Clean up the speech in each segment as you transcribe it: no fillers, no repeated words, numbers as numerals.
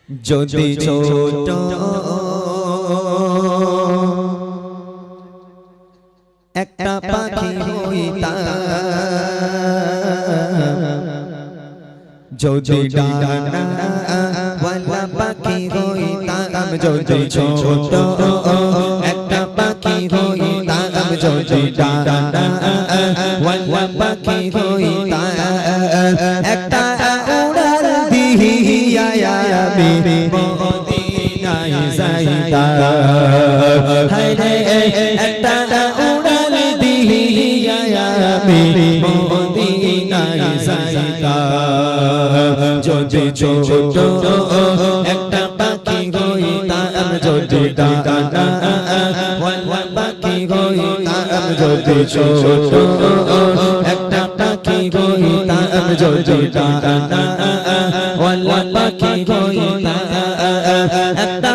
যদি ছোট একটা পাখি হইতাম, যদি ডানাওয়ালা পাখি হইতাম, যদি ছোট একটা পাখি হইতাম, যদি ডানাওয়ালা পাখি হইতাম, একটা উড়াল দিয়া আমি মদিনায় যাইতাম। হায়রে একটা উড়াল দিয়া আমি মদিনায় যাইতাম। যদি ছোট একটা পাখি হইতাম, যদি ডানাওয়ালা পাখি হইতাম, যদি ছোট একটা পাখি হইতাম, যদি ডানাওয়ালা পাখি হইতাম, একটা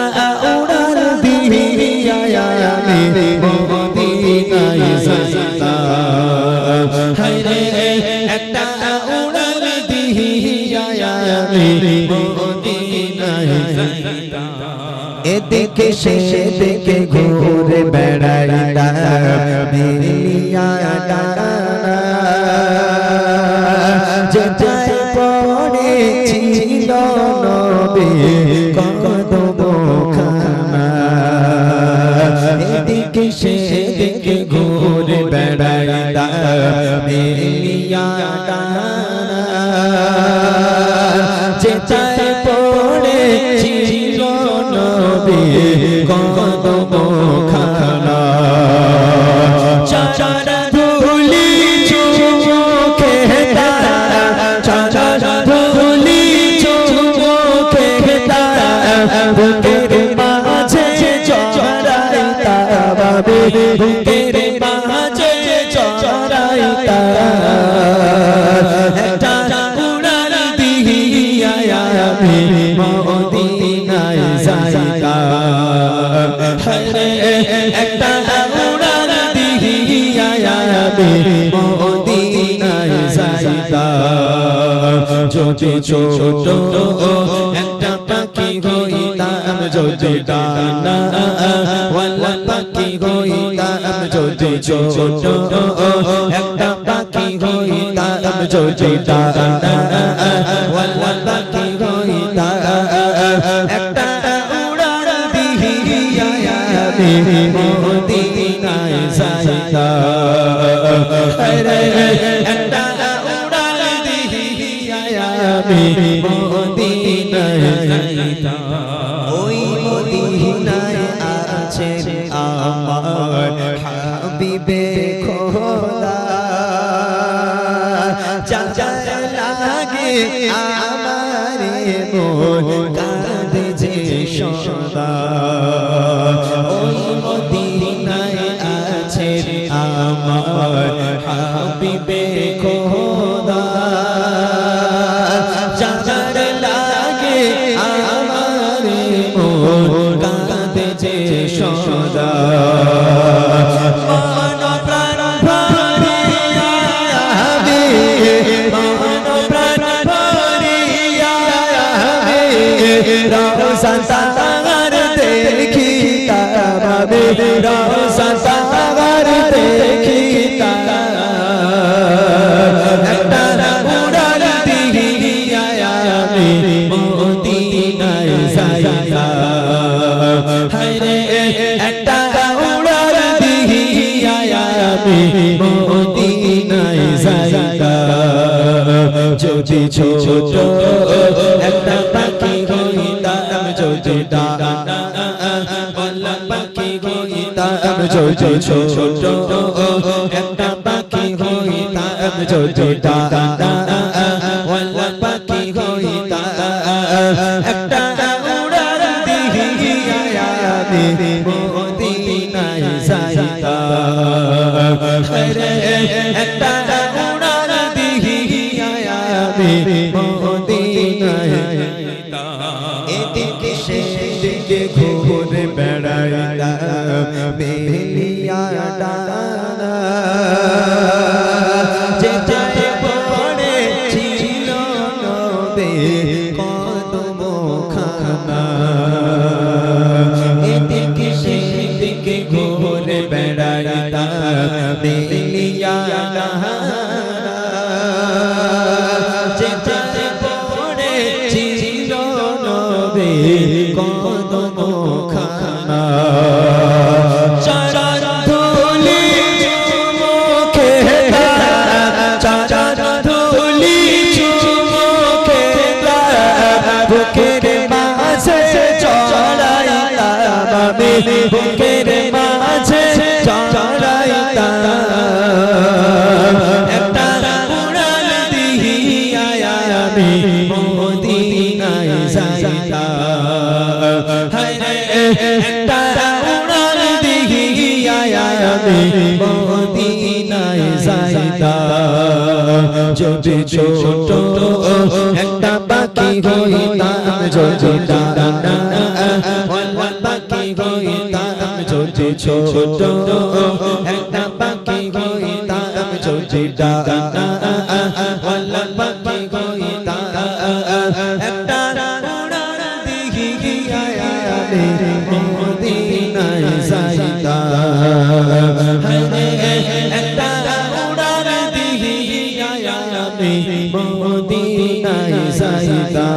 উড়াল দিয়া আমি মদিনায় যাইতাম। হায়রে একটা উড়াল দিয়া আমি মদিনায় যাইতাম। এদিকে সেদিকে ঘুরে বেড়াইতাম মিলিয়া ডানা, যেটায় পড়েছিল নবী কদমখানা। এদিকে সেদিকে ঘুরে বেড়াইতাম মিলিয়া ডানা, যেটায় পড়েছিল নবী কদমখানা। চাচারা ধুলি চোখে তারা, চাচারা ধুলি চোখে তারা, বুকের মাঝে চড়াইতাম আমি, বুকের মাঝে চড়াইতাম। একটা উড়াল দিয়া আমি মদিনায় যাইতাম। হায়রে একটা উড়াল দিয়া আমি মদিনায় যাইতাম। যদি ছোট একটা পাখি হইতাম, যদি ডানাওয়ালা পাখি হইতাম, যদি ছোট একটা পাখি হইতাম, যদি ডানাওয়ালা পাখি হইতাম, একটা উড়াল দিয়া আমি মদিনায় যাইতাম। হায়রে একটা উড়াল দিয়া আমি মদিনায় যাইতাম। ওই মদিনায় আছেন আমার হাবিবে খোদা, যার লাগে আমারে মন কাঁদে যে সদা। ওই মদিনায় আছেন আমার হাবিবে খোদা, যার লাগে আমারে মন কাঁদে যে সদা। রওশন দেখিতাম আমি, রওশন দেখিতাম, একটা উড়াল দিয়া আমি মদিনায় যাইতাম। হায়রে একটা উড়াল দিয়া আমি মদিনায় যাইতাম। যদি ছোট একটা পাখি হইতাম, যদি ডানাওয়ালা পাখি হইতাম, যদি ছোট একটা পাখি হইতাম, যদি ডানাওয়ালা পাখি হইতাম, একটা উড়াল দিয়া আমি মদিনায় যাইতাম। হায়রে একটা উড়াল দিয়া আমি মদিনায় যাইতাম। এদিকে সেদিকে ঘুরে বেড়াইতাম মিলিয়া ডানা, যেটায় পড়েছিল নবী কদমখানা। কদম খানা চাঁদ ধুলি চুমুকে চাঁদ ধুলি চুমুকে বুকের মাঝে চড়াইতাম আমি বুকের মাঝে চড়াইতাম একটা উড়াল দিয়া আমি মদিনায় যাইতাম হায় রে একটা উড়াল দিয়া আমি মদিনায় যাইতাম যদি ছোট একটা পাখি হইতাম যদি ডানা পাখি হইতাম যদি ছোট একটা পাখি হইতাম যদি ডানা পাখি হইতাম একটা উড়াল দিয়া আমি মদিনায় যাইতাম একটা উড়াল দিয়া আমি মদিনায় যাইতাম